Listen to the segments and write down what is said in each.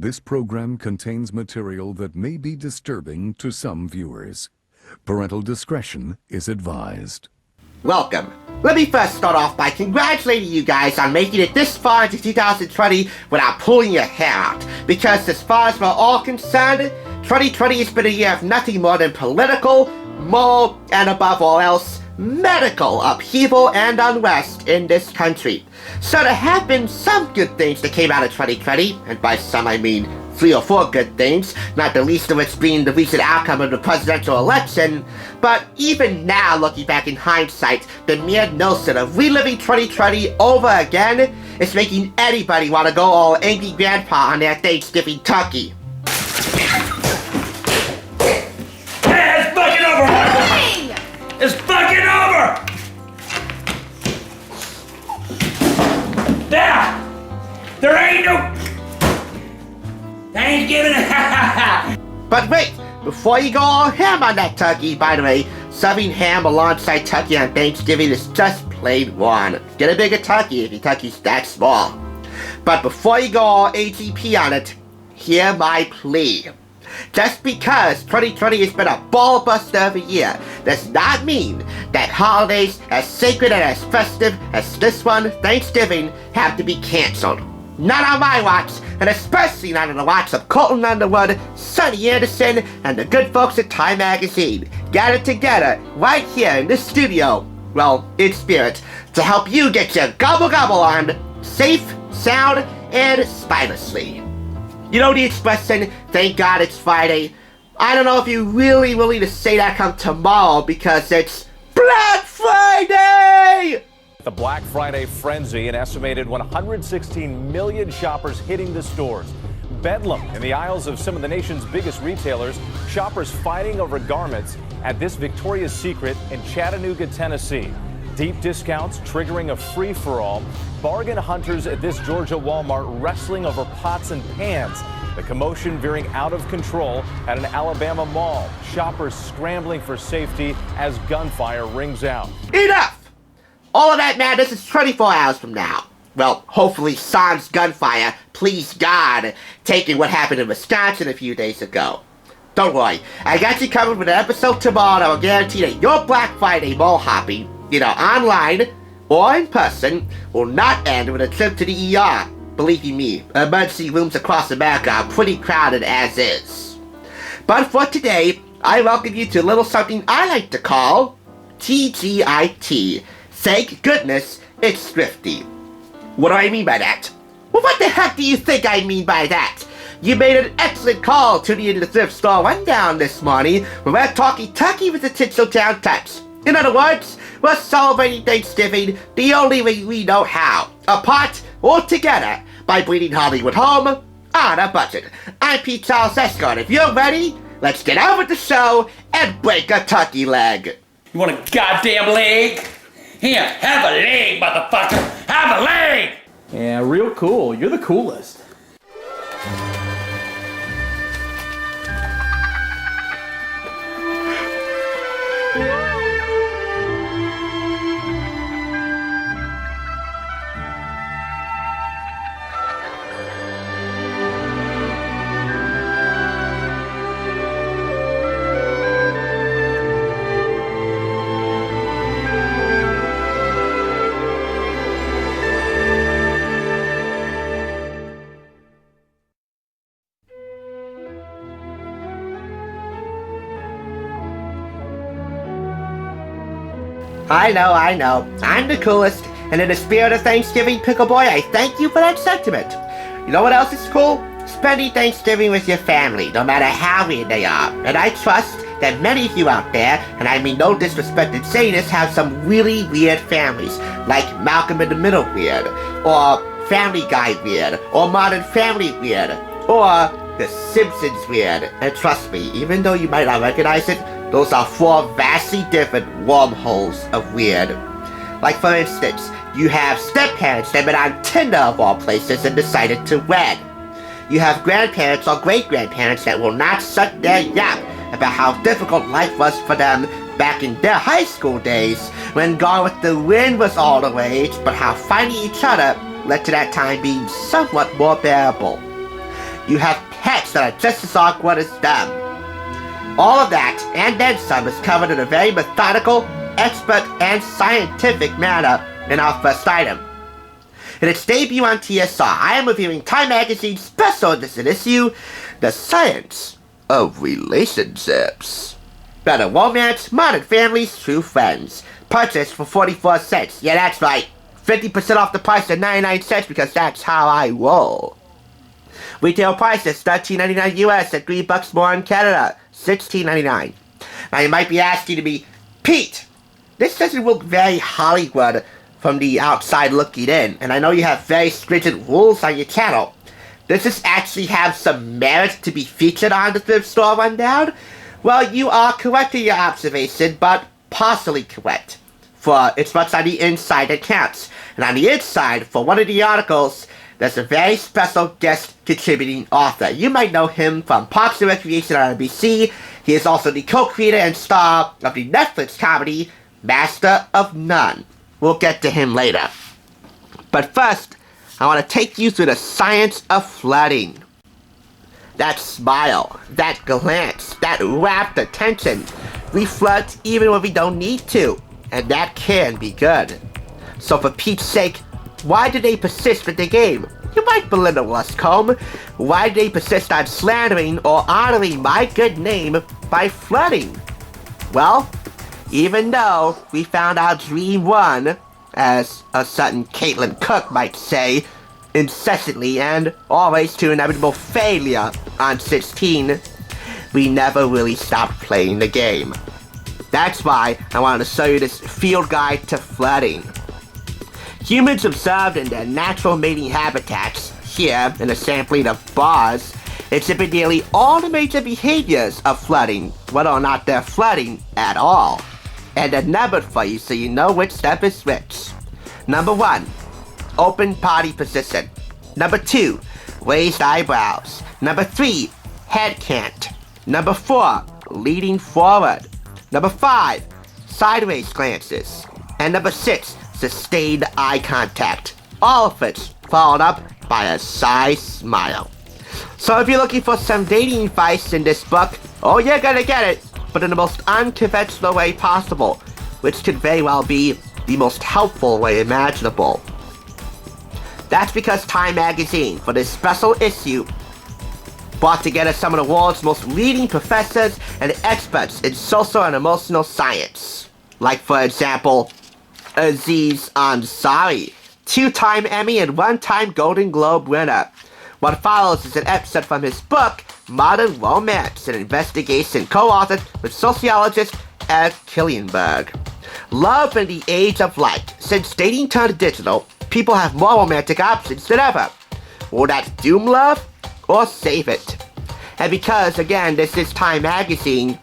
This program contains material that may be disturbing to some viewers. Parental discretion is advised. Welcome. Let me first start off by congratulating you guys on making it this far into 2020 without pulling your hair out. Because as far as we're all concerned, 2020 has been a year of nothing more than political, moral, and above all else, medical upheaval and unrest in this country. So there have been some good things that came out of 2020, and by some I mean 3 or 4 good things, not the least of which being the recent outcome of the presidential election. But even now, looking back in hindsight, the mere notion of reliving 2020 over again is making anybody want to go all angry grandpa on their Thanksgiving turkey. Hey, it's fucking over! Hey! It's fucking over! There ain't no Thanksgiving. But wait, before you go all ham on that turkey, by the way, serving ham alongside turkey on Thanksgiving is just plain wrong. Get a bigger turkey if your turkey's that small. But before you go all AGP on it, hear my plea. Just because 2020 has been a ball buster of a year does not mean that holidays as sacred and as festive as this one, Thanksgiving, have to be cancelled. Not on my watch, and especially not on the watch of Colton Underwood, Sonny Anderson, and the good folks at Time Magazine, gathered together right here in this studio, well, in spirit, to help you get your gobble-gobble on, safe, sound, and spinelessly. You know the expression, thank God it's Friday? I don't know if you really willing to say that come tomorrow because it's Black Friday! The Black Friday frenzy, an estimated 116 million shoppers hitting the stores. Bedlam in the aisles of some of the nation's biggest retailers, shoppers fighting over garments at this Victoria's Secret in Chattanooga, Tennessee. Deep discounts triggering a free-for-all. Bargain hunters at this Georgia Walmart wrestling over pots and pans. The commotion veering out of control at an Alabama mall. Shoppers scrambling for safety as gunfire rings out. Enough! All of that madness is 24 hours from now. Well, hopefully sans gunfire, please God, taking what happened in Wisconsin a few days ago. Don't worry, I got you covered with an episode tomorrow that will guarantee that your Black Friday mall hopping, either online or in person, will not end with a trip to the ER. Believe you me, emergency rooms across America are pretty crowded as is. But for today, I welcome you to a little something I like to call TGIT. Thank goodness it's Thrifty. What do I mean by that? Well, what the heck do you think I mean by that? You made an excellent call tuning into the Thrift Store Rundown this morning when we're talking turkey with a Tinseltown touch. In other words, we're celebrating Thanksgiving the only way we know how, apart or together, by bringing Hollywood home on a budget. I'm Pete Charles Escott. If you're ready, let's get on with the show and break a turkey leg. You want a goddamn leg? Here, have a leg, motherfucker! Have a leg! Yeah, real cool. You're the coolest. I know. I'm the coolest, and in the spirit of Thanksgiving, Pickle Boy, I thank you for that sentiment. You know what else is cool? Spending Thanksgiving with your family, no matter how weird they are. And I trust that many of you out there, and I mean no disrespect in saying this, have some really weird families, like Malcolm in the Middle weird, or Family Guy weird, or Modern Family weird, or The Simpsons weird. And trust me, even though you might not recognize it, those are 4 vastly different wormholes of weird. Like for instance, you have step-parents that met on Tinder of all places and decided to wed. You have grandparents or great-grandparents that will not shut their yap about how difficult life was for them back in their high school days when Gone with the Wind was all the rage, but how finding each other led to that time being somewhat more bearable. you have pets that are just as awkward as them. All of that, and then some, is covered in a very methodical, expert, and scientific manner in our first item. In its debut on TSR, I am reviewing Time Magazine's special edition issue, The Science of Relationships. Better romance, modern families, true friends. Purchased for 44 cents. Yeah, that's right. 50% off the price of 99 cents because that's how I roll. Retail price is $13.99 US at $3 more in Canada. $16.99. Now you might be asking me, Pete, this doesn't look very Hollywood from the outside looking in, and I know you have very stringent rules on your channel. Does this actually have some merit to be featured on the Thrift Store Rundown? Well, you are correct in your observation, but partially correct. For it's what's on the inside that counts. And on the inside, for one of the articles, there's a very special guest contributing author. You might know him from Parks and Recreation on NBC. He is also the co-creator and star of the Netflix comedy Master of None. We'll get to him later. But first, I want to take you through the science of flirting. That smile, that glance, that rapt attention. We flirt even when we don't need to, and that can be good. So for Pete's sake, why do they persist with the game? You might belittle us, Combe. Why do they persist on slandering or honoring my good name by flirting? Well, even though we found our dream one, as a certain Caitlin Cook might say, incessantly and always to inevitable failure on 16, we never really stopped playing the game. That's why I wanted to show you this field guide to flirting. Humans observed in their natural mating habitats, here in a sampling of bars, exhibit nearly all the major behaviors of flirting, whether or not they're flirting at all. And they're numbered for you so you know which step is which. Number 1, open body position. Number 2, raised eyebrows. Number 3, head cant. Number 4, leaning forward. Number 5, sideways glances. And number 6, sustained eye contact. All of which followed up by a shy smile. So if you're looking for some dating advice in this book, oh, you're gonna get it, but in the most unconventional way possible, which could very well be the most helpful way imaginable. That's because Time Magazine, for this special issue, brought together some of the world's most leading professors and experts in social and emotional science. Like, for example, Aziz Ansari, 2-time Emmy and 1-time Golden Globe winner. What follows is an excerpt from his book, Modern Romance, an investigation co-authored with sociologist Ed Killianberg. Love in the age of light. Since dating turned digital, people have more romantic options than ever. Will that doom love or save it? And because, again, this is Time Magazine,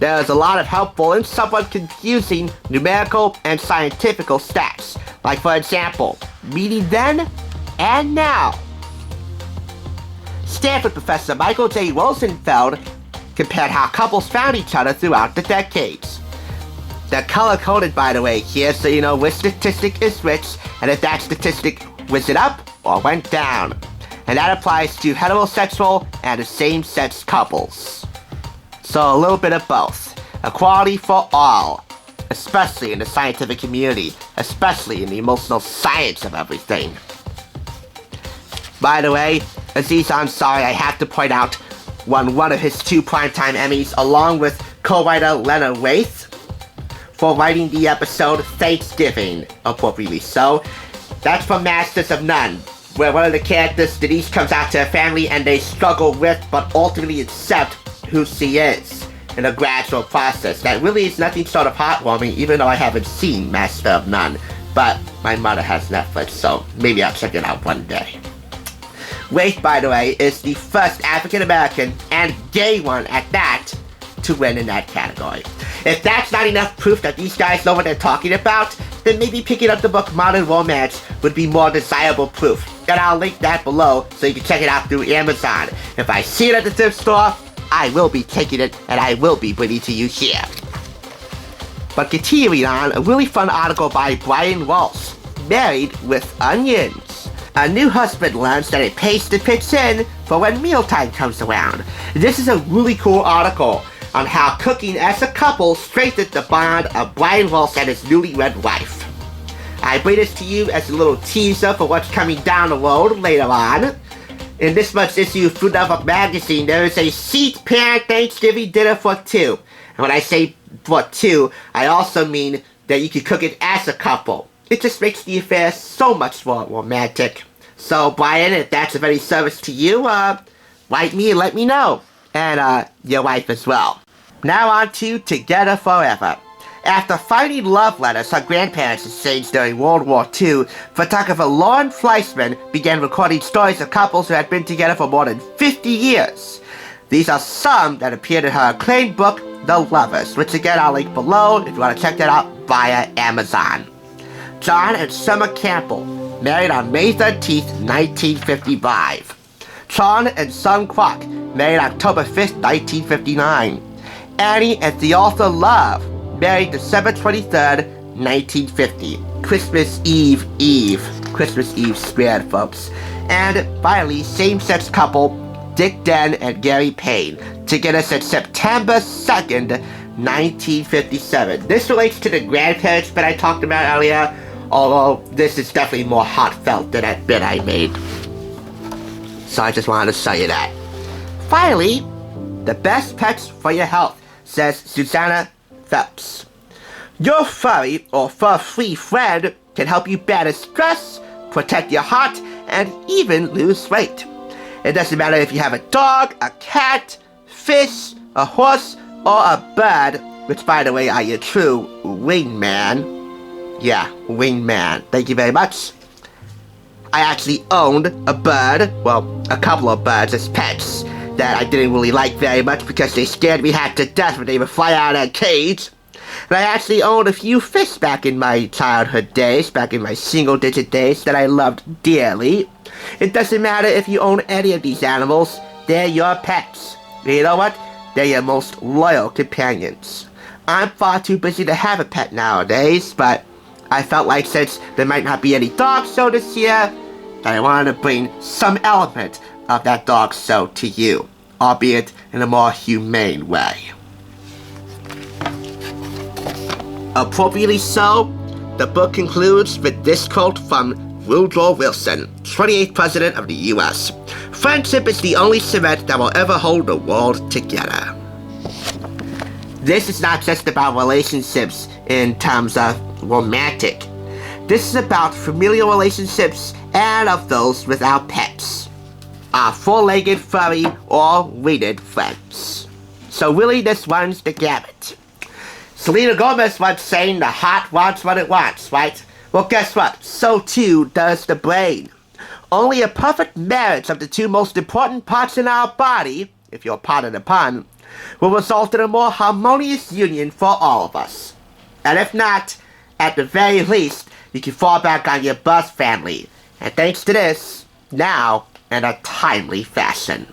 there's a lot of helpful and somewhat confusing numerical and scientific stats. Like, for example, meeting then and now. Stanford professor Michael J. Rosenfeld compared how couples found each other throughout the decades. They're color-coded, by the way, here, so you know which statistic is which, and if that statistic was it up or went down. And that applies to heterosexual and same-sex couples. So a little bit of both. Equality for all, especially in the scientific community, especially in the emotional science of everything. By the way, Aziz Ansari, I have to point out, won one of his 2 Primetime Emmys along with co-writer Lena Waithe for writing the episode Thanksgiving, appropriately so. That's from Masters of None, where one of the characters, Denise, comes out to her family and they struggle with but ultimately accept who she is in a gradual process. That really is nothing sort of heartwarming, even though I haven't seen Master of None. But my mother has Netflix, so maybe I'll check it out one day. Waithe, by the way, is the first African-American and gay one at that to win in that category. If that's not enough proof that these guys know what they're talking about, then maybe picking up the book Modern Romance would be more desirable proof. And I'll link that below so you can check it out through Amazon. If I see it at the thrift store, I will be taking it and I will be bringing it to you here. But continuing on, a really fun article by Brian Walsh, Married with Onions. A new husband learns that it pays to pitch in for when mealtime comes around. This is a really cool article on how cooking as a couple strengthened the bond of Brian Ross and his newlywed wife. I bring this to you as a little teaser for what's coming down the road later on. In this month's issue of Food Network magazine, there is a seat parent Thanksgiving dinner for two. And when I say for two, I also mean that you can cook it as a couple. It just makes the affair so much more romantic. So, Brian, if that's of any service to you, write me and let me know. And, your wife as well. Now on to Together Forever. After finding love letters her grandparents exchanged during World War II, photographer Lauren Fleischman began recording stories of couples who had been together for more than 50 years. These are some that appeared in her acclaimed book, The Lovers, which again I'll link below if you want to check that out via Amazon. John and Summer Campbell, married on May 13th, 1955. Sean and Sun Kwok, married October 5th, 1959. Annie and Thealtha Love, married December 23rd, 1950. Christmas Eve Eve. Christmas Eve spared, folks. And finally, same-sex couple Dick Den and Gary Payne, together since September 2nd, 1957. This relates to the grandparents that I talked about earlier, although this is definitely more heartfelt than that bit I made. So I just wanted to show you that. Finally, the best pets for your health, says Susanna Phelps. Your furry or fur-free friend can help you battle stress, protect your heart, and even lose weight. It doesn't matter if you have a dog, a cat, fish, a horse, or a bird, which by the way are your true wingman. Yeah, wingman. Thank you very much. I actually owned a bird, well, a couple of birds as pets that I didn't really like very much because they scared me half to death when they would fly out of a cage. And I actually owned a few fish back in my childhood days, back in my single-digit days that I loved dearly. It doesn't matter if you own any of these animals, they're your pets. And you know what? They're your most loyal companions. I'm far too busy to have a pet nowadays, but I felt like since there might not be any dog show this year, that I wanted to bring some element of that dog show to you, albeit in a more humane way. Appropriately so, the book concludes with this quote from Woodrow Wilson, 28th President of the U.S. Friendship is the only cement that will ever hold the world together. This is not just about relationships in terms of romantic. This is about familial relationships and of those without pets. Our four-legged, furry, or winged friends. So really this runs the gamut. Selena Gomez once saying the heart wants what it wants, right? Well, guess what? So too does the brain. Only a perfect marriage of the two most important parts in our body, if you'll pardon the pun, will result in a more harmonious union for all of us. And if not, at the very least, you can fall back on your birth family. And thanks to this, now in a timely fashion.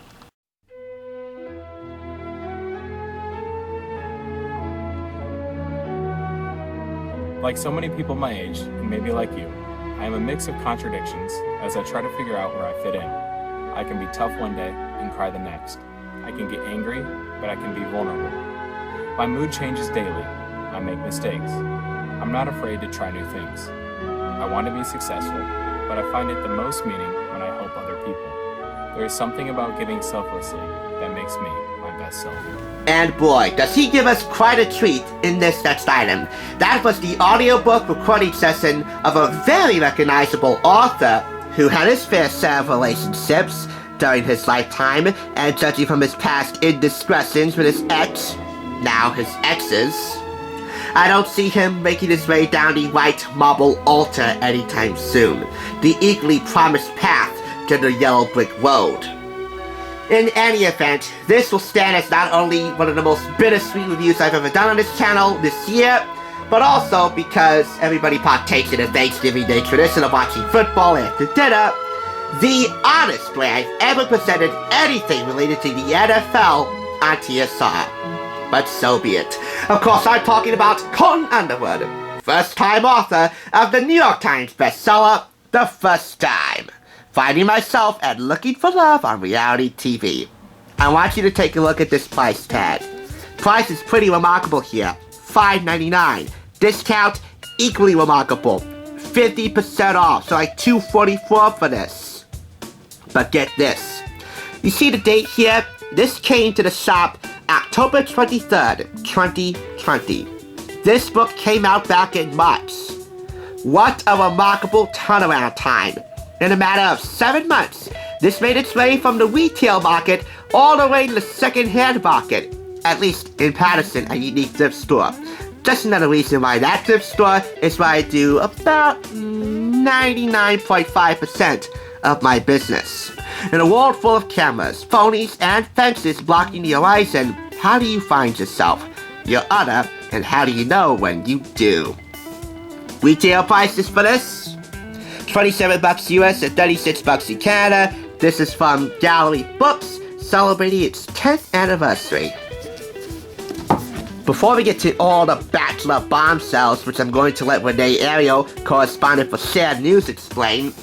Like so many people my age, and maybe like you, I am a mix of contradictions as I try to figure out where I fit in. I can be tough one day and cry the next. I can get angry, but I can be vulnerable. My mood changes daily. I make mistakes. I'm not afraid to try new things. I want to be successful, but I find it the most meaning when I help other people. There is something about giving selflessly that makes me my best self. And boy, does he give us quite a treat in this next item. That was the audiobook recording session of a very recognizable author who had his fair share of relationships during his lifetime, and judging from his past indiscretions with his ex, now his exes, I don't see him making his way down the white marble altar anytime soon, the eagerly promised path to the yellow brick road. In any event, this will stand as not only one of the most bittersweet reviews I've ever done on this channel this year, but also because everybody partakes in the Thanksgiving Day tradition of watching football after dinner, the honest way I've ever presented anything related to the NFL on TSR. But so be it. Of course, I'm talking about Colton Underwood, first-time author of the New York Times bestseller, The First Time. Finding myself and looking for love on reality TV. I want you to take a look at this price tag. Price is pretty remarkable here. $5.99. Discount, equally remarkable. 50% off, so like $2.44 for this. But get this. You see the date here? This came to the shop October 23rd, 2020. This book came out back in March. What a remarkable turnaround time. In a matter of 7 months, this made its way from the retail market all the way to the second-hand market, at least in Patterson, a unique thrift store. Just another reason why that thrift store is where I do about 99.5% of my business. In a world full of cameras, phonies, and fences blocking the horizon, how do you find yourself, your other, and how do you know when you do? Retail prices for this? $27 US and $36 in Canada. This is from Gallery Books, celebrating its 10th anniversary. Before we get to all the Bachelor bombshells, which I'm going to let Renee Ariel, correspondent for Sad News, explain,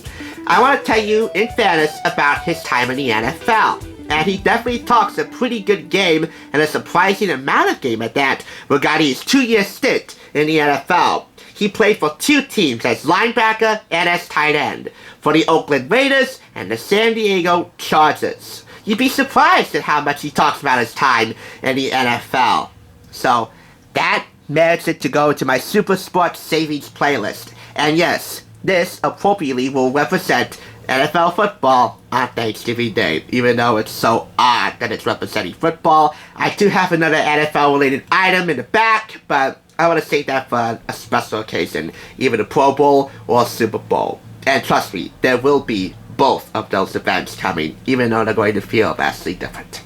I want to tell you, in fairness, about his time in the NFL. And he definitely talks a pretty good game, and a surprising amount of game at that, regarding his 2-year stint in the NFL. He played for 2 teams as linebacker and as tight end, for the Oakland Raiders and the San Diego Chargers. You'd be surprised at how much he talks about his time in the NFL. So, that merits it to go to my Super Sports Savings playlist. And yes, this appropriately will represent NFL football on Thanksgiving Day, even though it's so odd that it's representing football. I do have another NFL-related item in the back, but I want to save that for a special occasion, either the Pro Bowl or Super Bowl. And trust me, there will be both of those events coming, even though they're going to feel vastly different.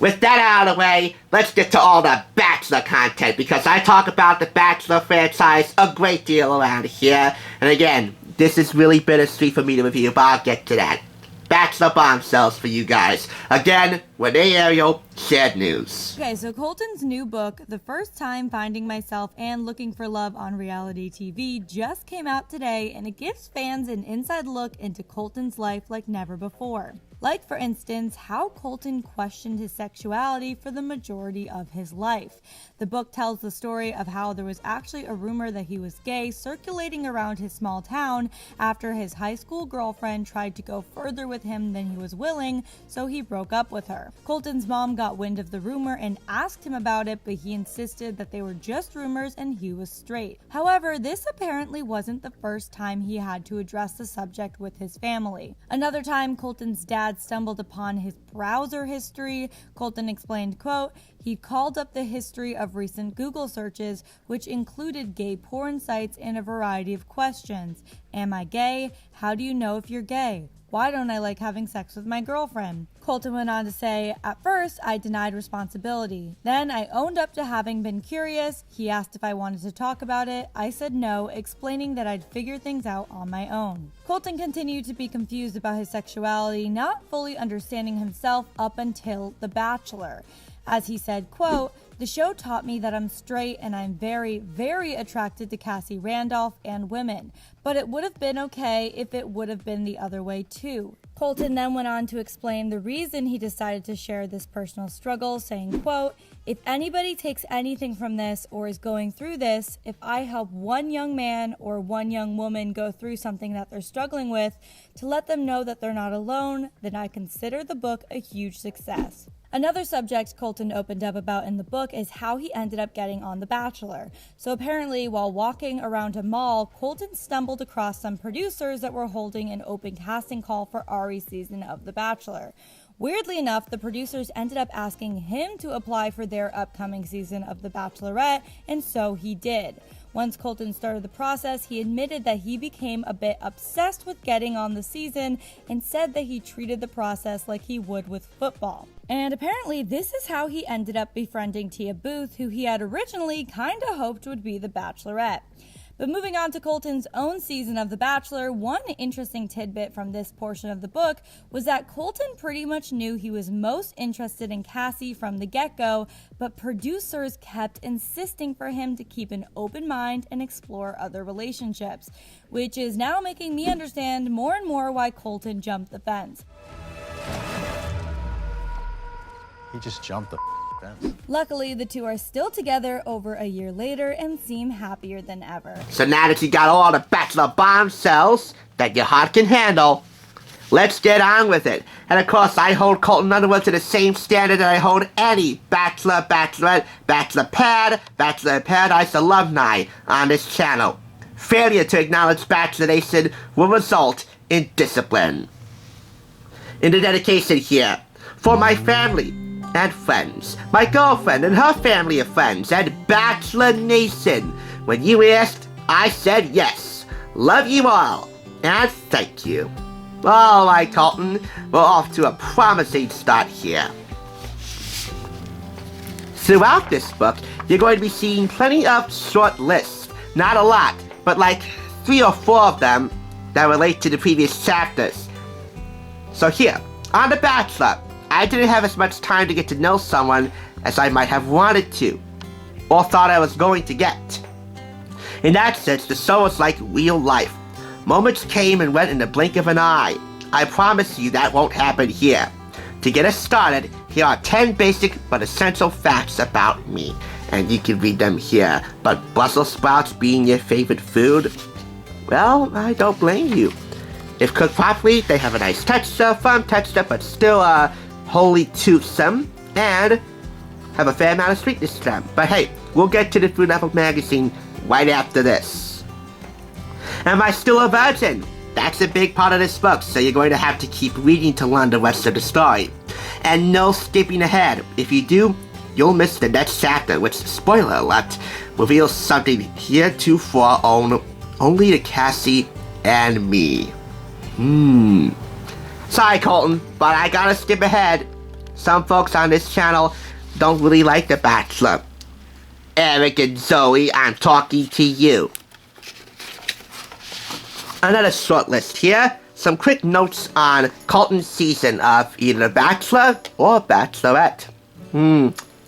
With that out of the way, let's get to all the Bachelor content, because I talk about the Bachelor franchise a great deal around here. And again, this is really bittersweet for me to review, but I'll get to that. Bachelor bombshells for you guys. Again, Renee Ariel, Sad News. Okay, so Colton's new book, The First Time Finding Myself and Looking for Love on Reality TV, just came out today, and it gives fans an inside look into Colton's life like never before. Like, for instance, how Colton questioned his sexuality for the majority of his life. The book tells the story of how there was actually a rumor that he was gay circulating around his small town after his high school girlfriend tried to go further with him than he was willing, so he broke up with her. Colton's mom got wind of the rumor and asked him about it, but he insisted that they were just rumors and he was straight. However, this apparently wasn't the first time he had to address the subject with his family. Another time, Colton's dad stumbled upon his browser history. Colton explained, quote, he called up the history of recent Google searches, which included gay porn sites and a variety of questions. Am I gay? How do you know if you're gay? Why don't I like having sex with my girlfriend? Colton went on to say, at first, I denied responsibility. Then I owned up to having been curious. He asked if I wanted to talk about it. I said no, explaining that I'd figure things out on my own. Colton continued to be confused about his sexuality, not fully understanding himself up until The Bachelor. As he said, quote, the show taught me that I'm straight and I'm very, very attracted to Cassie Randolph and women, but it would have been okay if it would have been the other way too. Colton then went on to explain the reason he decided to share this personal struggle, saying, quote, if anybody takes anything from this or is going through this, if I help one young man or one young woman go through something that they're struggling with to let them know that they're not alone, then I consider the book a huge success. Another subject Colton opened up about in the book is how he ended up getting on The Bachelor. So apparently, while walking around a mall, Colton stumbled across some producers that were holding an open casting call for Ari's season of The Bachelor. Weirdly enough, the producers ended up asking him to apply for their upcoming season of The Bachelorette, and so he did. Once Colton started the process, he admitted that he became a bit obsessed with getting on the season and said that he treated the process like he would with football. And apparently this is how he ended up befriending Tia Booth, who he had originally kinda hoped would be the Bachelorette. But moving on to Colton's own season of The Bachelor, one interesting tidbit from this portion of the book was that Colton pretty much knew he was most interested in Cassie from the get-go, but producers kept insisting for him to keep an open mind and explore other relationships, which is now making me understand more and more why Colton jumped the fence. He just jumped the fence. Luckily, the two are still together over a year later and seem happier than ever. So now that you got all the Bachelor bombshells that your heart can handle, let's get on with it. And of course, I hold Colton Underwood to the same standard that I hold any Bachelor, Bachelorette, Bachelor Pad, Bachelor in Paradise alumni on this channel. Failure to acknowledge Bachelor Nation will result in discipline. In the dedication here, for my family and friends, my girlfriend and her family of friends, and Bachelor Nation. When you asked, I said yes. Love you all, and thank you. All right, Colton, we're off to a promising start here. Throughout this book, you're going to be seeing plenty of short lists. Not a lot, but like 3 or 4 of them that relate to the previous chapters. So here, on The Bachelor, I didn't have as much time to get to know someone as I might have wanted to, or thought I was going to get. In that sense, the show was like real life. Moments came and went in the blink of an eye. I promise you that won't happen here. To get us started, here are 10 basic but essential facts about me, and you can read them here. But Brussels sprouts being your favorite food? Well, I don't blame you. If cooked properly, they have a nice texture, firm texture, but still wholly toothsome, and have a fair amount of sweetness to them. But hey, we'll get to the Food Network magazine right after this. Am I still a virgin? That's a big part of this book, so you're going to have to keep reading to learn the rest of the story. And no skipping ahead. If you do, you'll miss the next chapter, which, spoiler alert, reveals something heretofore only to Cassie and me. Sorry, Colton, but I gotta skip ahead. Some folks on this channel don't really like The Bachelor. Eric and Zoe, I'm talking to you. Another short list here. Some quick notes on Colton's season of either The Bachelor or Bachelorette.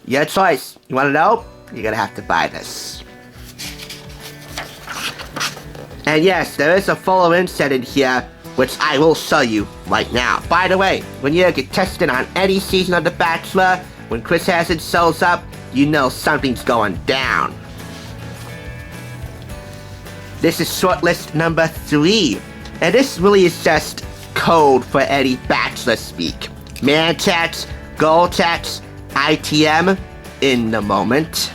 Your choice. You wanna know? You're gonna have to buy this. And yes, there is a photo inset in here, which I will show you right now. By the way, when you're a contestant on any season of The Bachelor, when Chris Hazard shows up, you know something's going down. This is shortlist number 3, and this really is just code for any Bachelor speak. Man chats, goal chats, ITM, in the moment.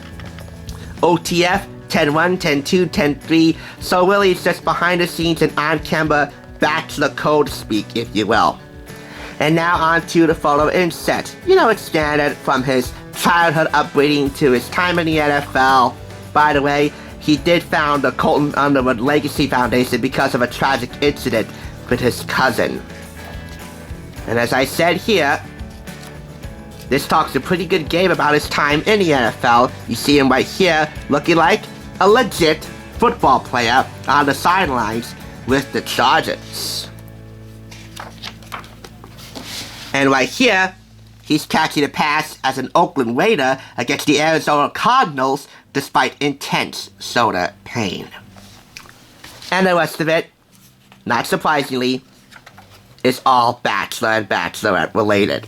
OTF, 10-1, 10-2, 10-3, so really it's just behind the scenes and on-camera Bachelor code speak, if you will. And now on to the photo inset. You know, it's standard from his childhood upbringing to his time in the NFL. By the way, he did found the Colton Underwood Legacy Foundation because of a tragic incident with his cousin. And as I said here, this talks a pretty good game about his time in the NFL. You see him right here, looking like a legit football player on the sidelines with the Chargers. And right here, he's catching a pass as an Oakland Raider against the Arizona Cardinals despite intense shoulder pain. And the rest of it, not surprisingly, is all Bachelor and Bachelorette related.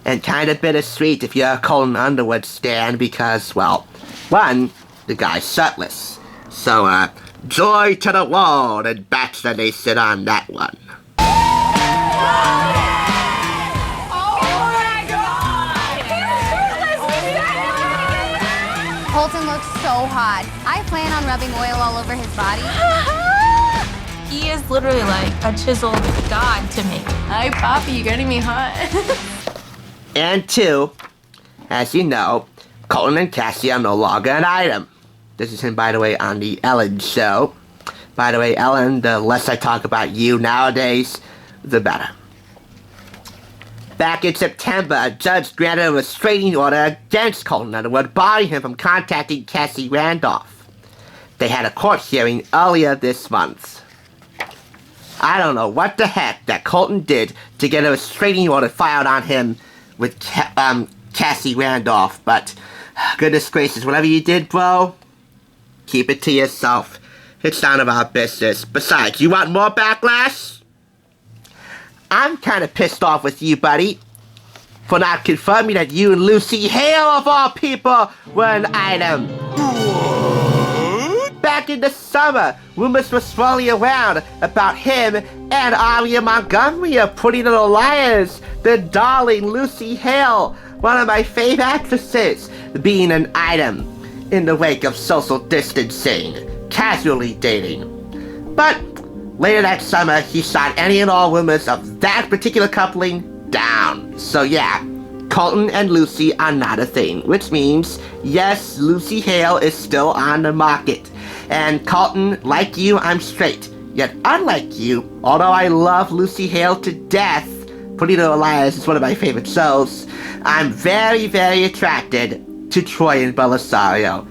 And kind of bittersweet if you're a Colton Underwood stan because, well, one, the guy's shirtless. So, joy to the world and Bachelor Nation on that one. Colton looks so hot. I plan on rubbing oil all over his body. He is literally like a chiseled god to me. Hi, Poppy, you getting me hot? And 2, as you know, Colton and Cassie are no longer an item. This is him, by the way, on the Ellen show. By the way, Ellen, the less I talk about you nowadays, the better. Back in September, a judge granted a restraining order against Colton Underwood, barring him from contacting Cassie Randolph. they had a court hearing earlier this month. I don't know what the heck that Colton did to get a restraining order filed on him with Cassie Randolph, but goodness gracious, whatever you did, bro, keep it to yourself. It's none of our business. Besides, you want more backlash? I'm kind of pissed off with you, buddy, for not confirming that you and Lucy Hale, of all people, were an item. Back in the summer, rumors were swirling around about him and Aria Montgomery of Pretty Little Liars, the darling Lucy Hale, one of my favorite actresses, being an item in the wake of social distancing, casually dating. But later that summer, he shot any and all rumors of that particular coupling down. So yeah, Colton and Lucy are not a thing, which means, yes, Lucy Hale is still on the market. And Colton, like you, I'm straight. Yet unlike you, although I love Lucy Hale to death, Pretty Little Liars is one of my favorite shows, I'm very, very attracted to Troy and Belisario.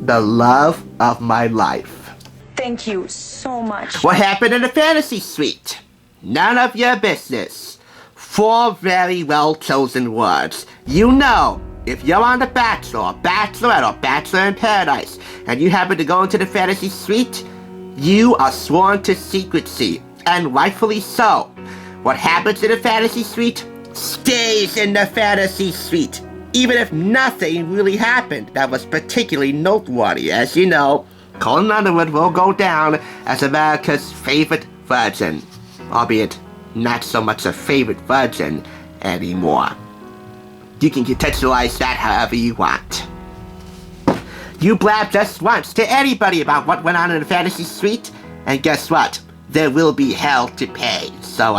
The love of my life. Thank you so much. What happened in the fantasy suite? None of your business. 4 very well-chosen words. You know, if you're on The Bachelor, or Bachelorette, or Bachelor in Paradise, and you happen to go into the fantasy suite, you are sworn to secrecy, and rightfully so. What happens in the fantasy suite stays in the fantasy suite, even if nothing really happened that was particularly noteworthy. As you know, Colton Underwood will go down as America's favorite virgin, albeit not so much a favorite virgin anymore. You can contextualize that however you want. You blab just once to anybody about what went on in the fantasy suite, and guess what? There will be hell to pay. So,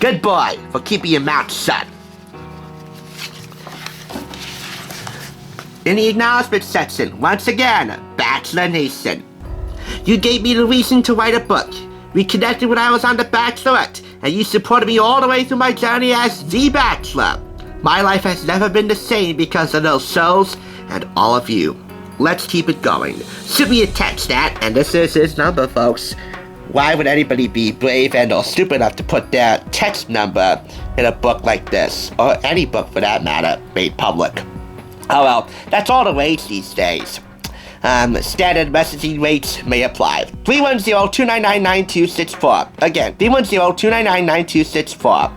good boy for keeping your mouth shut. In the acknowledgement section, once again, Bachelor Nation. You gave me the reason to write a book. We connected when I was on The Bachelorette, and you supported me all the way through my journey as The Bachelor. My life has never been the same because of those shows and all of you. Let's keep it going. Shoot me a text at, and this is his number, folks. Why would anybody be brave and or stupid enough to put their text number in a book like this, or any book for that matter, made public? Oh well, that's all the rage these days. Standard messaging rates may apply. 310-299-9264. Again, 310-299-9264.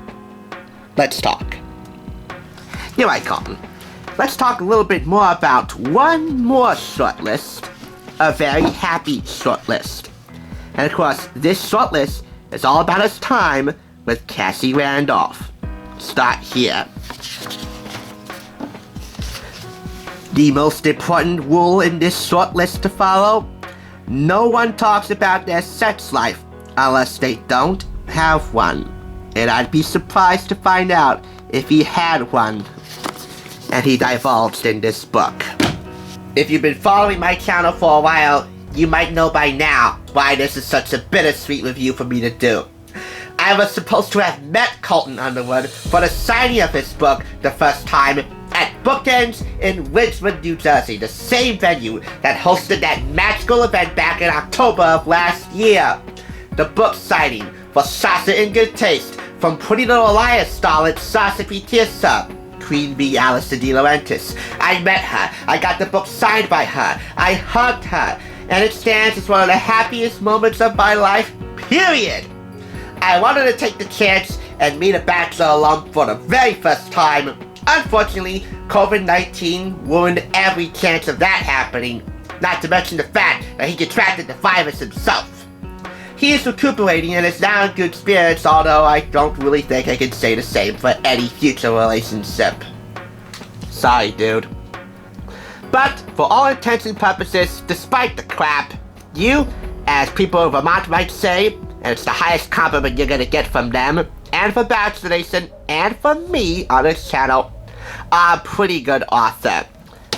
Let's talk. Here I come. Let's talk a little bit more about one more shortlist. A very happy shortlist. And of course, this shortlist is all about his time with Cassie Randolph. Start here. The most important rule in this short list to follow: no one talks about their sex life unless they don't have one. And I'd be surprised to find out if he had one, and he divulged in this book. If you've been following my channel for a while, you might know by now why this is such a bittersweet review for me to do. I was supposed to have met Colton Underwood for the signing of his book the first time at Bookends in Ridgewood, New Jersey, the same venue that hosted that magical event back in October of last year. The book signing for Sasha in Good Taste from Pretty Little Liars starlet Sasha Petersa, Queen Bee Alison De Laurentiis. I met her, I got the book signed by her, I hugged her, and it stands as one of the happiest moments of my life, period. I wanted to take the chance and meet a Bachelor alum for the very first time. Unfortunately, COVID-19 ruined every chance of that happening, not to mention the fact that he contracted the virus himself. He is recuperating and is now in good spirits, although I don't really think I can say the same for any future relationship. Sorry, dude. But, for all intents and purposes, despite the crap, you, as people in Vermont might say, and it's the highest compliment you're gonna get from them, and for Bachelor Nation, and for me on this channel, are a pretty good author.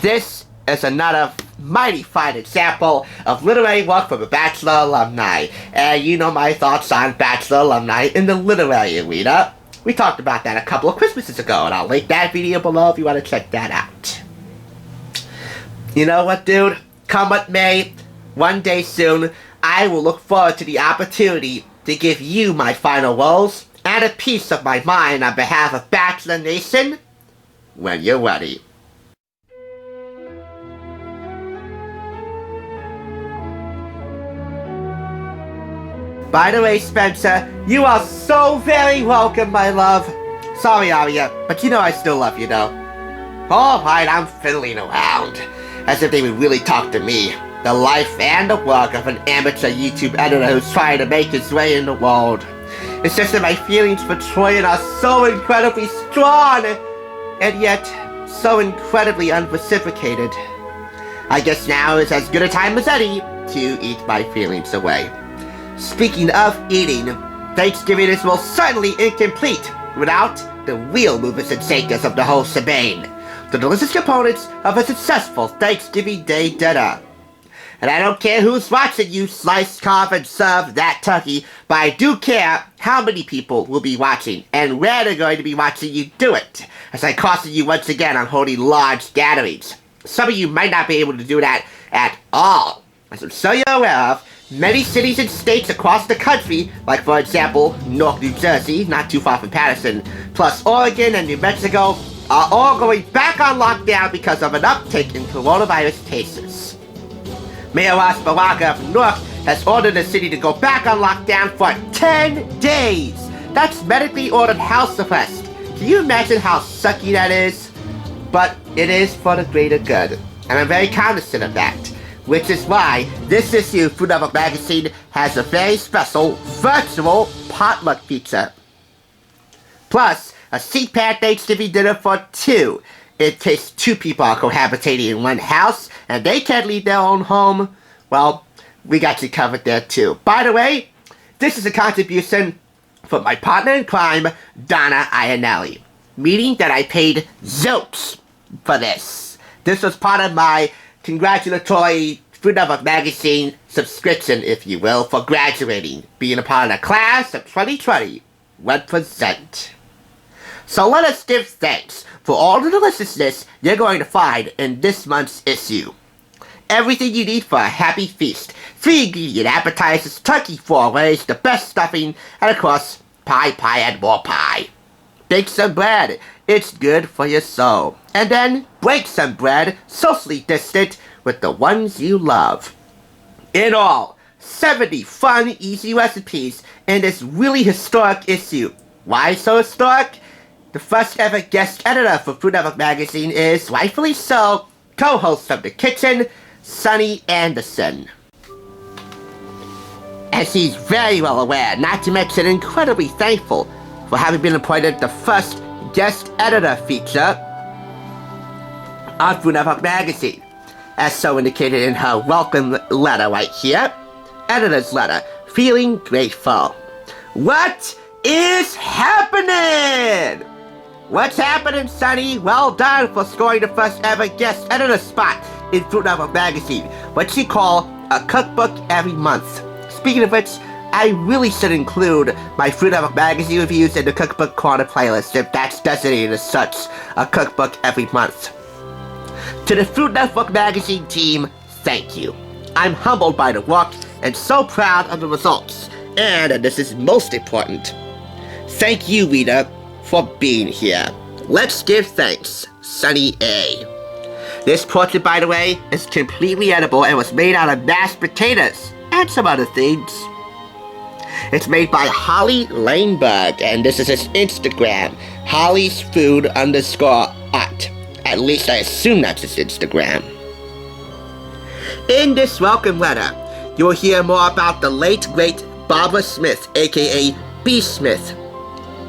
This is another mighty fine example of literary work from a Bachelor alumni, and you know my thoughts on Bachelor alumni in the literary arena. We talked about that a couple of Christmases ago, and I'll link that video below if you want to check that out. You know what, dude? come what may, one day soon, I will look forward to the opportunity to give you my final woes and a piece of my mind on behalf of Bachelor Nation when you're ready. By the way, Spencer, you are so very welcome, my love. Sorry, Aria, but you know I still love you, though. Alright, I'm fiddling around, as if they would really talk to me. The life and the work of an amateur YouTube editor who's trying to make his way in the world. It's just that my feelings for Troyan are so incredibly strong, and yet so incredibly unreciprocated. I guess now is as good a time as any to eat my feelings away. Speaking of eating, Thanksgiving is most certainly incomplete without the real movers and shakers of the whole shebang, the delicious components of a successful Thanksgiving Day dinner. And I don't care who's watching you slice, carve, and serve that turkey, but I do care how many people will be watching and where they're going to be watching you do it, as I caution you once again on holding large gatherings. Some of you might not be able to do that at all. As I'm sure you're aware of, many cities and states across the country, like for example, Newark, New Jersey, not too far from Patterson, plus Oregon and New Mexico, are all going back on lockdown because of an uptick in coronavirus cases. Mayor Ross Baraka of Newark has ordered the city to go back on lockdown for 10 days. That's medically ordered house arrest. Can you imagine how sucky that is? But it is for the greater good, and I'm very cognizant of that. Which is why this issue of Food Network Magazine has a very special virtual potluck pizza. Plus, a seat-pad Thanksgiving dinner for two, in case two people are cohabitating in one house and they can't leave their own home. Well, we got you covered there too. By the way, this is a contribution from my partner in crime, Donna Ionelli, meaning that I paid zilch for this. This was part of my congratulatory Food Network Magazine subscription, if you will, for graduating, being a part of the class of 2020 represent. So let us give thanks for all the deliciousness you're going to find in this month's issue. Everything you need for a happy feast. 3-ingredient appetizers, turkey 4 ways, the best stuffing, and of course, pie, and more pie. Bake some bread. It's good for your soul. And then break some bread, socially distant, with the ones you love. In all, 70 fun, easy recipes in this really historic issue. Why so historic? The first ever guest editor for Food Network Magazine is, rightfully so, co-host of The Kitchen, Sonny Anderson. As he's very well aware, not to mention incredibly thankful for having been appointed the first guest editor feature on Food Network Magazine, as so indicated in her welcome letter right here. Editor's letter, feeling grateful. What is happening? What's happening, Sonny? Well done for scoring the first ever guest editor spot in Food Network Magazine, what she call a cookbook every month. Speaking of which, I really should include my Food Network Magazine reviews in the Cookbook Corner playlist if that's designated as such, a cookbook every month. To the Food Network Magazine team, thank you. I'm humbled by the work and so proud of the results. And this is most important, thank you, reader, for being here. Let's give thanks, Sonny A. This portrait, by the way, is completely edible and was made out of mashed potatoes and some other things. It's made by Holly Laneberg, and this is his Instagram, Holly's Food _art. At least I assume that's his Instagram. In this welcome letter, you'll hear more about the late, great Barbara Smith, aka B. Smith.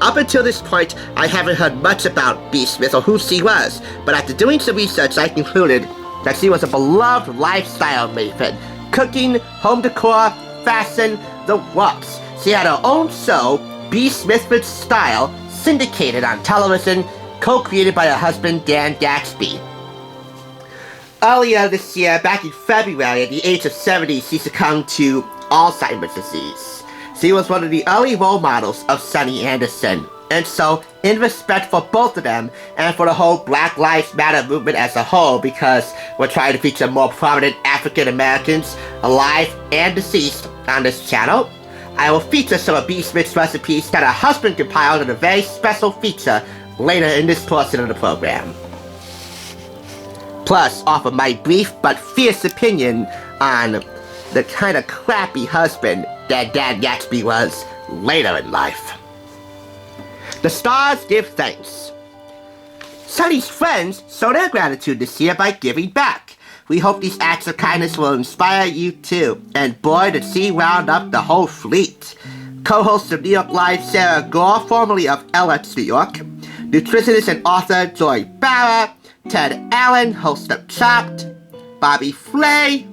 Up until this point, I haven't heard much about B. Smith or who she was, but after doing some research, I concluded that she was a beloved lifestyle maven, cooking, home decor, fashion, the works. She had her own show, B. Smith with Style, syndicated on television, co-created by her husband, Dan Gatsby. Earlier this year, back in February, at the age of 70, she succumbed to Alzheimer's disease. She was one of the early role models of Sonny Anderson, and so, in respect for both of them, and for the whole Black Lives Matter movement as a whole, because we're trying to feature more prominent African Americans, alive and deceased, on this channel. I will feature some of B. Smith's recipes that her husband compiled in a very special feature later in this portion of the program. Plus, offer my brief but fierce opinion on the kind of crappy husband that Dad Gatsby was later in life. The stars give thanks. Sonny's friends show their gratitude this year by giving back. We hope these acts of kindness will inspire you too. And boy, did she round up the whole fleet. Co-host of New York Live, Sarah Gore, formerly of LX New York. Nutritionist and author Joy Barra. Ted Allen, host of Chopped. Bobby Flay.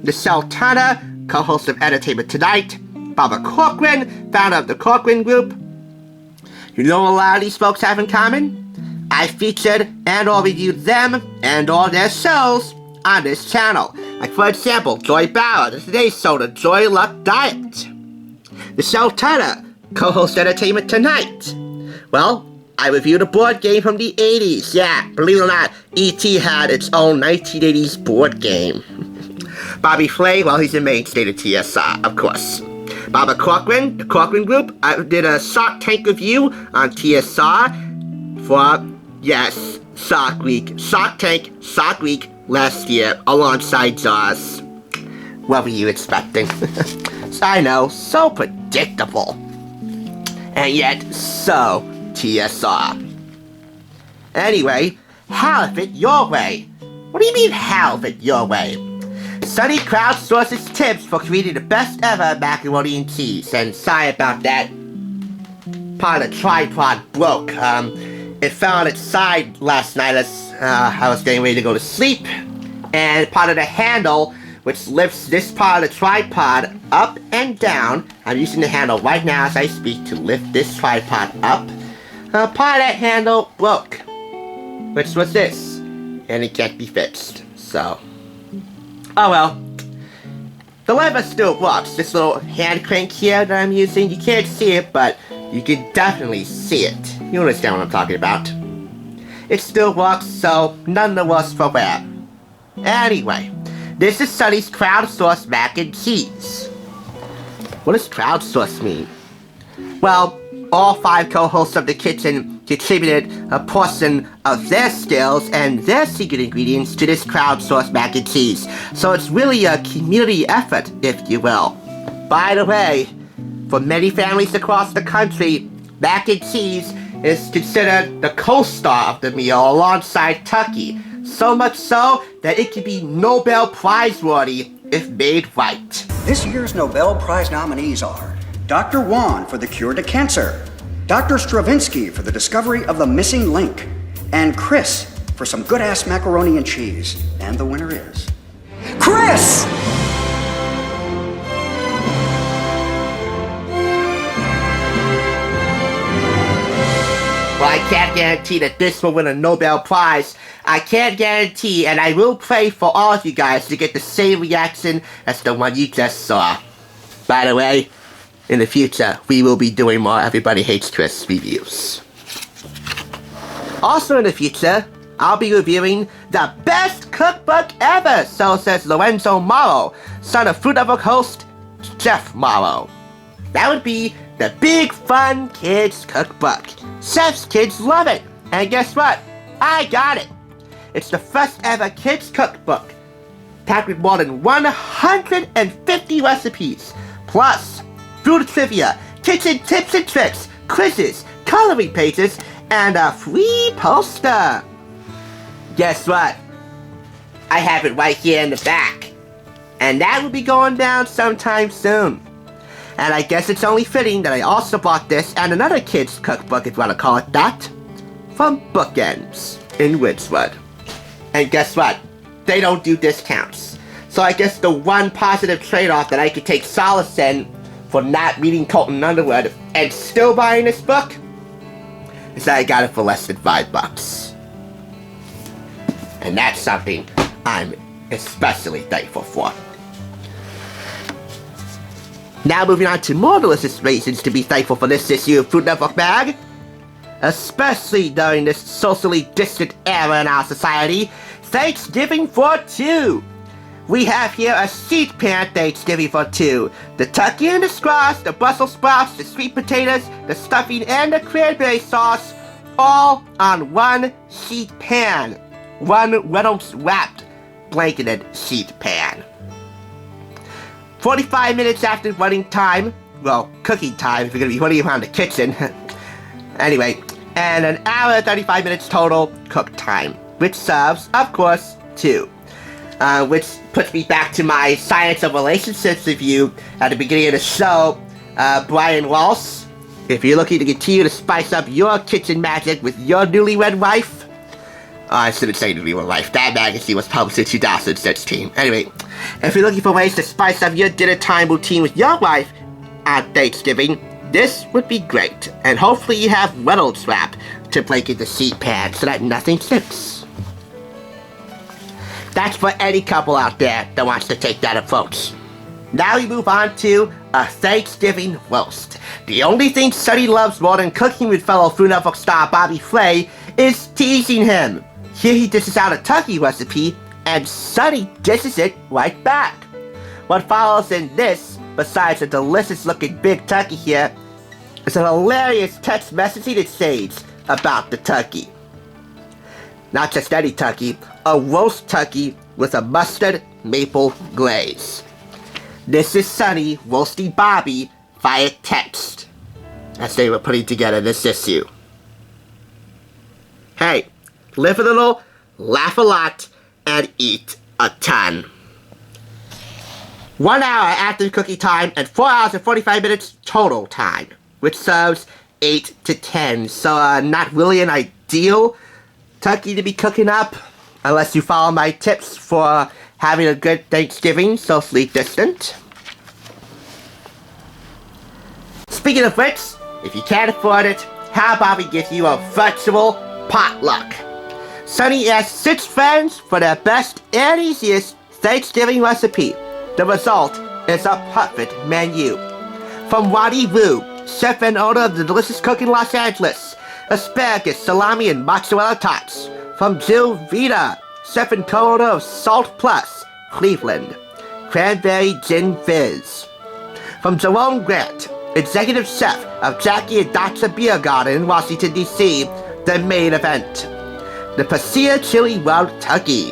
Michelle Turner, co-host of Entertainment Tonight. Barbara Corcoran, founder of the Corcoran Group. You know what a lot of these folks have in common? I featured and or reviewed them and all their shows on this channel. Like for example, Joy Barra, the Today Show, The Joy Luck Diet. Michelle Turner, co-host Entertainment Tonight. Well, I reviewed a board game from the 80s. Yeah, believe it or not, E.T. had its own 1980s board game. Bobby Flay, well, he's the mainstay of TSR, of course. Barbara Corcoran, the Corcoran Group, I did a Shark Tank review on TSR for, yes, Shark Week. Shark Tank, Shark Week last year, alongside Jaws. What were you expecting? I know, so predictable. And yet, so TSR. Anyway, have it your way. What do you mean, have it your way? Sunny crowdsources tips for creating the best ever macaroni and cheese. And sorry about that. Part of the tripod broke. It fell on its side last night as I was getting ready to go to sleep. And part of the handle, which lifts this part of the tripod up and down. I'm using the handle right now as I speak to lift this tripod up. Part of that handle broke. Which was this. And it can't be fixed. So, oh well. The lever still works. This little hand crank here that I'm using, you can't see it, but you can definitely see it. You understand what I'm talking about. It still works, so none the worse for wear. Anyway, this is Sunny's crowdsourced mac and cheese. What does crowdsource mean? Well, all 5 co-hosts of the kitchen contributed a portion of their skills and their secret ingredients to this crowdsourced mac and cheese. So it's really a community effort, if you will. By the way, for many families across the country, mac and cheese is considered the co-star of the meal alongside turkey. So much so that it can be Nobel Prize worthy if made right. This year's Nobel Prize nominees are Dr. Wan for the cure to cancer, Dr. Stravinsky for the discovery of the missing link, and Chris for some good-ass macaroni and cheese. And the winner is... Chris! Well, I can't guarantee that this will win a Nobel Prize. I can't guarantee, and I will pray for all of you guys to get the same reaction as the one you just saw. By the way, in the future, we will be doing more Everybody Hates Chris reviews. Also in the future, I'll be reviewing the best cookbook ever, so says Lorenzo Morrow, son of Fruit of a host Jeff Morrow. That would be the Big Fun Kids Cookbook. Chef's kids love it. And guess what? I got it. It's the first ever kids cookbook, packed with more than 150 recipes, plus food trivia, kitchen tips and tricks, quizzes, coloring pages, and a free poster. Guess what? I have it right here in the back. And that will be going down sometime soon. And I guess it's only fitting that I also bought this and another kids cookbook, if you want to call it that, from Bookends in Ridgewood. And guess what? They don't do discounts. So I guess the one positive trade-off that I could take solace in for not reading Colton Underwood and still buying this book is that I got it for less than $5. And that's something I'm especially thankful for. Now moving on to more delicious reasons to be thankful for this issue of Food Network Mag. Especially during this socially distant era in our society, Thanksgiving for 2. we have here a sheet pan Thanksgiving for two. The turkey and the squash, the Brussels sprouts, the sweet potatoes, the stuffing, and the cranberry sauce, all on one sheet pan. One Reynolds wrapped, blanketed sheet pan. 45 minutes after running time, well, cooking time if you're going to be running around the kitchen. Anyway, and an hour and 35 minutes total cook time, which serves, of course, two. Which puts me back to my Science of Relationships review at the beginning of the show. Brian Walsh, if you're looking to continue to spice up your kitchen magic with your newlywed wife, I shouldn't say newlywed wife, that magazine was published in 2016. Anyway, if you're looking for ways to spice up your dinner time routine with your wife on Thanksgiving, this would be great. And hopefully you have Reynolds wrap to blanket the sheet pan so that nothing slips. That's for any couple out there that wants to take that approach. Now we move on to a Thanksgiving roast. The only thing Sonny loves more than cooking with fellow Food Network star Bobby Flay is teasing him. Here he dishes out a turkey recipe, and Sonny dishes it right back. What follows in this, besides a delicious looking big turkey here, is an hilarious text messaging exchange about the turkey. Not just any turkey, a roast turkey with a mustard maple glaze. This is Sonny roasting Bobby via text, as they were putting together this issue. Hey, live a little, laugh a lot, and eat a ton. 1 hour after cooking time and 4 hours and 45 minutes total time, which serves 8 to 10. So not really an ideal turkey to be cooking up, unless you follow my tips for having a good Thanksgiving socially distant. Speaking of which, if you can't afford it, how about we give you a virtual potluck? Sonny asked 6 friends for their best and easiest Thanksgiving recipe. The result is a perfect menu. From Waddy Wu, chef and owner of the delicious cook in Los Angeles, asparagus, salami, and mozzarella tots. From Jill Vita, chef and co-owner of Salt Plus, Cleveland, cranberry gin fizz. From Jerome Grant, executive chef of Jackie and Dr. Beer Garden in Washington, D.C., the main event, the Pasilla Chili Wild Turkey.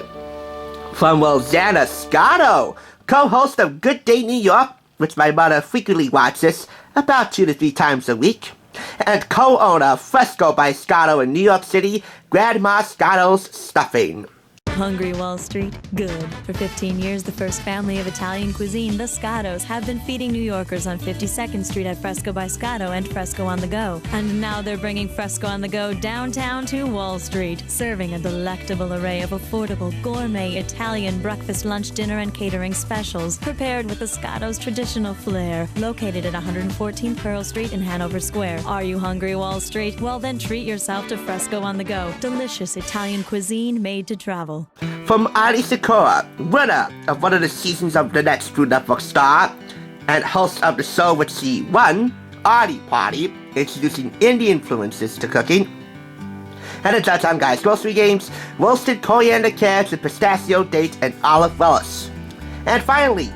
From Rosanna Scotto, co-host of Good Day New York, which my mother frequently watches about 2 to 3 times a week, and co-owner of Fresco by Scotto in New York City, Grandma Scotto's Stuffing. Hungry Wall Street? Good. For 15 years, the first family of Italian cuisine, the Scottos, have been feeding New Yorkers on 52nd Street at Fresco by Scotto and Fresco on the Go. And now they're bringing Fresco on the Go downtown to Wall Street, serving a delectable array of affordable, gourmet Italian breakfast, lunch, dinner, and catering specials, prepared with the Scotto's traditional flair. Located at 114 Pearl Street in Hanover Square. Are you hungry, Wall Street? Well, then treat yourself to Fresco on the Go. Delicious Italian cuisine made to travel. From Ari Sakura, winner of one of the seasons of the next Food Network star, and host of the show which she won, Artie Party, introducing Indian influences to cooking. And a judge on Guy's Grocery Games, roasted coriander carrots with pistachio, date, and olive relish. And finally,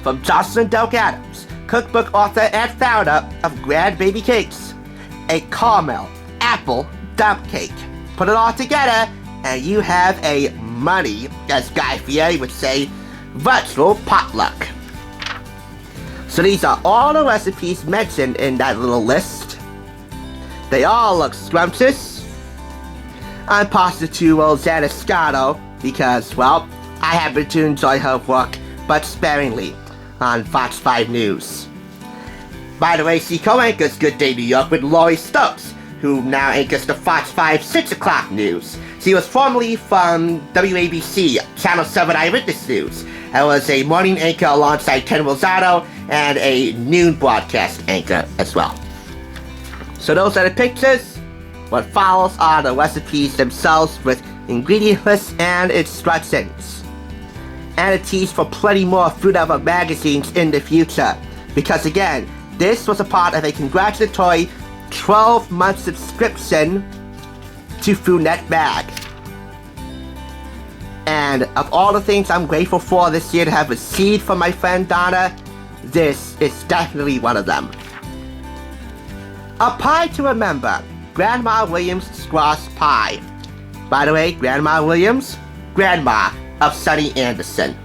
from Jocelyn Delk Adams, cookbook author and founder of Grand Baby Cakes, a caramel apple dump cake. Put it all together, and you have a money, as Guy Fieri would say, virtual potluck. So these are all the recipes mentioned in that little list. They all look scrumptious. I'm positive to Rosanna Scotto because, well, I happen to enjoy her work, but sparingly, on Fox 5 News. By the way, she co-anchors Good Day New York with Laurie Stokes, who now anchors the Fox 5 6 o'clock news. She was formerly from WABC, Channel 7 Eyewitness News, and was a morning anchor alongside Ken Rosado and a noon broadcast anchor as well. So those are the pictures. What follows are the recipes themselves with ingredient lists and instructions. And a tease for plenty more Food Network magazines in the future. Because again, this was a part of a congratulatory 12-month subscription to Food Net Mag. And of all the things I'm grateful for this year to have received from my friend Donna, this is definitely one of them. A pie to remember, Grandma Williams squash pie. By the way, Grandma Williams, grandma of Sonny Anderson.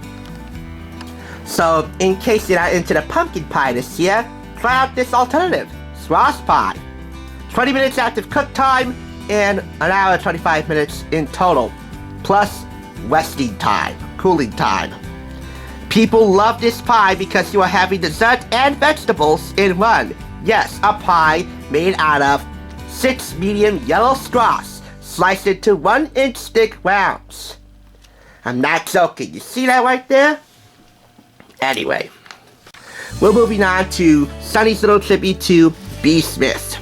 So, in case you're not into the pumpkin pie this year, try out this alternative, squash pie. 20 minutes active cook time, and an hour and 25 minutes in total, plus resting time, cooling time. People love this pie because you are having dessert and vegetables in one. Yes, a pie made out of 6 medium yellow straws, sliced into 1-inch thick rounds. I'm not joking, you see that right there? Anyway, we're moving on to Sonny's little tribute to B. Smith.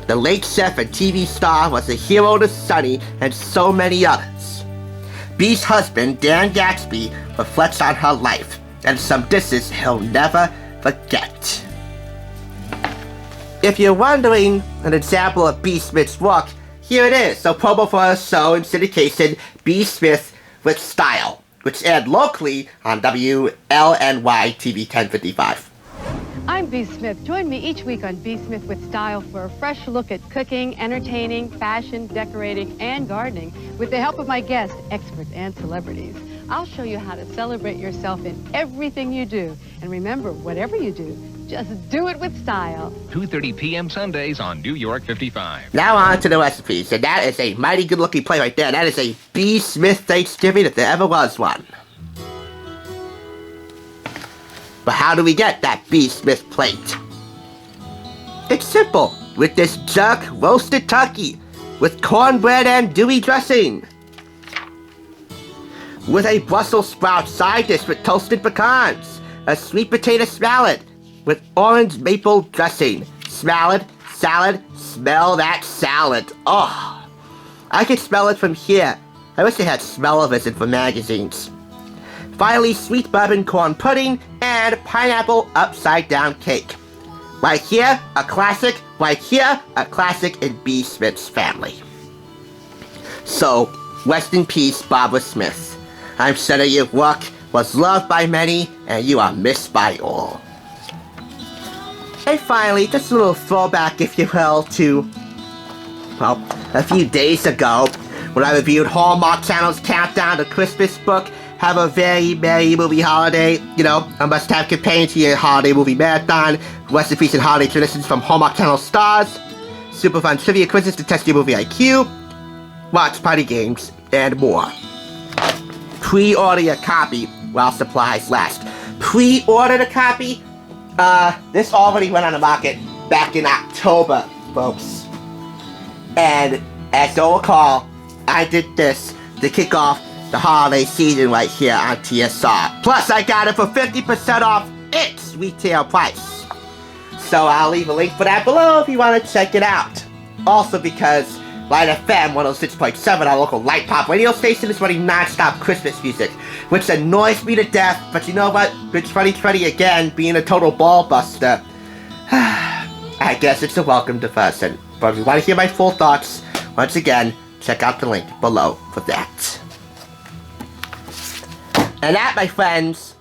The late chef and TV star was a hero to Sonny and so many others. B's husband, Dan Gatsby, reflects on her life and some dishes he'll never forget. If you're wondering an example of B. Smith's work, here it is, a promo for her show in syndication, B. Smith with Style, which aired locally on WLNY TV 1055. I'm B. Smith. Join me each week on B. Smith with Style for a fresh look at cooking, entertaining, fashion, decorating, and gardening with the help of my guests, experts, and celebrities. I'll show you how to celebrate yourself in everything you do. And remember, whatever you do, just do it with style. 2:30 p.m. Sundays on New York 55. Now on to the recipes, and that is a mighty good-looking plate right there. That is a B. Smith Thanksgiving if there ever was one. But how do we get that B. Smith plate? It's simple, with this jerk roasted turkey, with cornbread and dewy dressing. With a Brussels sprout side dish with toasted pecans, a sweet potato salad with orange maple dressing. Salad, smell that salad. Oh, I can smell it from here. I wish they had smell-o-vision for magazines. Finally, sweet bourbon corn pudding and pineapple upside-down cake. Right here, a classic. Right here, a classic in B. Smith's family. So, rest in peace, Barbara Smith. I'm sure that your work was loved by many, and you are missed by all. And finally, just a little throwback, if you will, to, well, a few days ago, when I reviewed Hallmark Channel's Countdown to Christmas book, Have a Very Merry Movie Holiday. You know, a must-have companion to your holiday movie marathon, recipes and holiday traditions from Hallmark Channel stars, super fun trivia quizzes to test your movie IQ, watch party games, and more. Pre-order your copy while supplies last. Pre-order the copy? This already went on the market back in October, folks. And as you'll recall, I did this to kick off the holiday season right here on TSR. Plus, I got it for 50% off its retail price. So I'll leave a link for that below if you want to check it out. Also because Light FM 106.7, our local light pop radio station, is running non-stop Christmas music, which annoys me to death, but you know what? It's 2020 again, being a total ball buster. I guess it's a welcome diversion. But if you want to hear my full thoughts, once again, check out the link below for that. And that, my friends,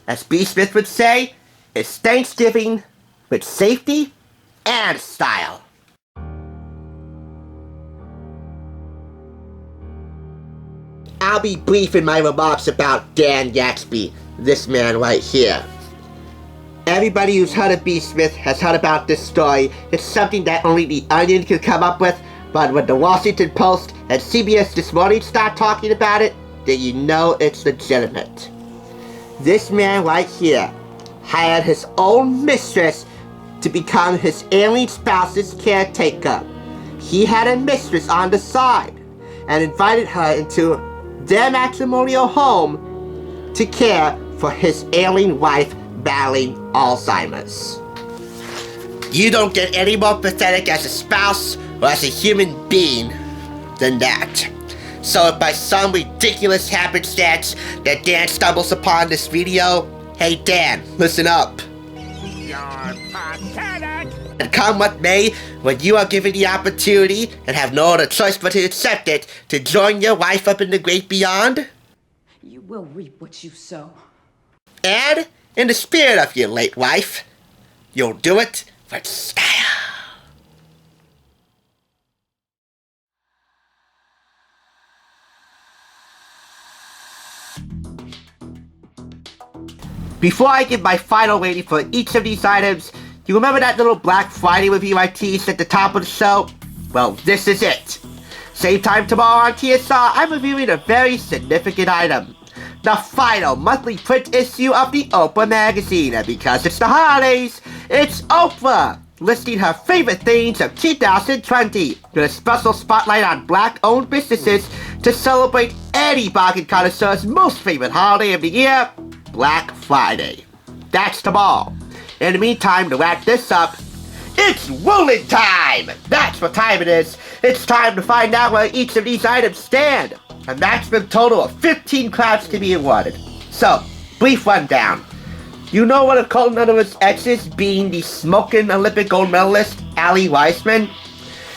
as B. Smith would say, is Thanksgiving with safety and style. I'll be brief in my remarks about Dan Gatsby, this man right here. Everybody who's heard of B. Smith has heard about this story. It's something that only The Onion could come up with, but when the Washington Post and CBS This Morning start talking about it, then you know it's legitimate. This man right here hired his own mistress to become his alien spouse's caretaker. He had a mistress on the side and invited her into their matrimonial home to care for his ailing wife battling Alzheimer's. You don't get any more pathetic as a spouse or as a human being than that. So if by some ridiculous happenstance that Dan stumbles upon this video, hey Dan, listen up. You're pathetic. And come what may, when you are given the opportunity and have no other choice but to accept it to join your wife up in the great beyond? You will reap what you sow. And, in the spirit of your late wife, you'll do it with style. Before I give my final rating for each of these items, you remember that little Black Friday review I teased at the top of the show? Well, this is it. Same time tomorrow on TSR, I'm reviewing a very significant item. The final monthly print issue of the Oprah magazine, and because it's the holidays, it's Oprah, listing her favorite things of 2020, with a special spotlight on Black-owned businesses to celebrate any bargain connoisseur's most favorite holiday of the year, Black Friday. That's tomorrow. In the meantime, to wrap this up, it's ruling time! That's what time it is. It's time to find out where each of these items stand. A maximum total of 15 crowns to be awarded. So, brief rundown. You know one of Colton Underwood's exes being the smoking Olympic gold medalist, Allie Weissman?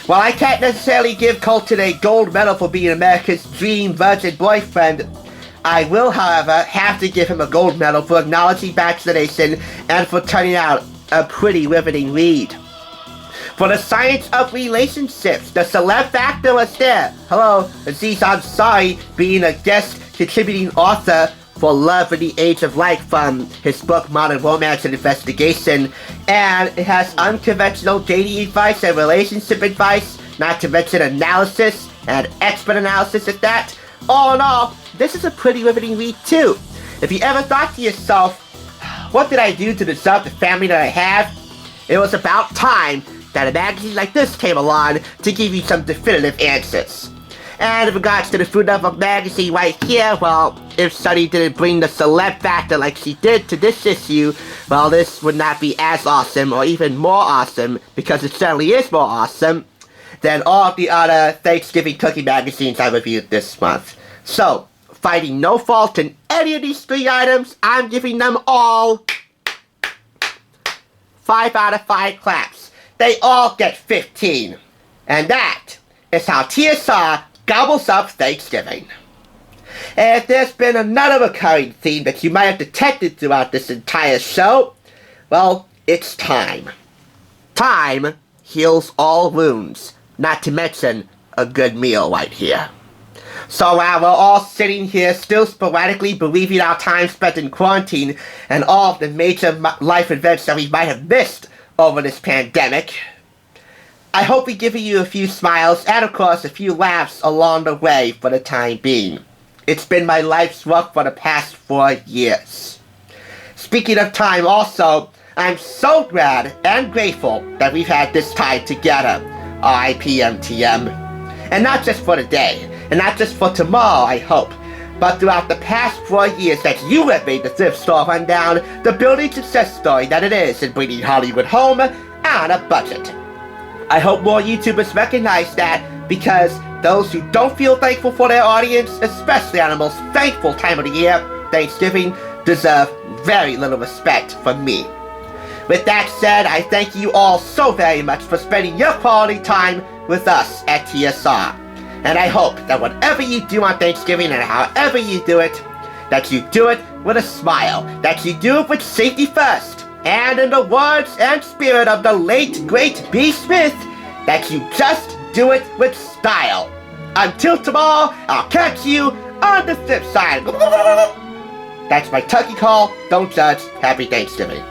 While I can't necessarily give Colton a gold medal for being America's dream virgin boyfriend, I will, however, have to give him a gold medal for acknowledging vaccination and for turning out a pretty riveting read. For the science of relationships, the celeb factor was there. Hello, Aziz Ansari being a guest contributing author for Love in the Age of Light from his book Modern Romance and Investigation, and it has unconventional dating advice and relationship advice, not to mention analysis and expert analysis at that. All in all, this is a pretty riveting read too. If you ever thought to yourself, what did I do to deserve the family that I have? It was about time that a magazine like this came along to give you some definitive answers. And in regards to the Food Network magazine right here, well, if Sunny didn't bring the celeb factor like she did to this issue, well, this would not be as awesome or even more awesome, because it certainly is more awesome, than all of the other Thanksgiving cookie magazines I reviewed this month. So, finding no fault in any of these three items, I'm giving them all 5 out of 5 claps. They all get 15. And that is how TSR gobbles up Thanksgiving. And if there's been another recurring theme that you might have detected throughout this entire show, well, it's time. Time heals all wounds, not to mention a good meal right here. So while we're all sitting here still sporadically bereaving our time spent in quarantine and all of the major life events that we might have missed over this pandemic, I hope we've given you a few smiles and of course a few laughs along the way for the time being. It's been my life's work for the past 4 years. Speaking of time also, I'm so glad and grateful that we've had this time together, R.I.P. MTM. And not just for today, and not just for tomorrow, I hope, but throughout the past 4 years that you have made the Thrift Store Rundown the building success story that it is in bringing Hollywood home on a budget. I hope more YouTubers recognize that, because those who don't feel thankful for their audience, especially on the most thankful time of the year, Thanksgiving, deserve very little respect from me. With that said, I thank you all so very much for spending your quality time with us at TSR. And I hope that whatever you do on Thanksgiving and however you do it, that you do it with a smile, that you do it with safety first, and in the words and spirit of the late, great B. Smith, that you just do it with style. Until tomorrow, I'll catch you on the flip side. That's my turkey call. Don't judge. Happy Thanksgiving.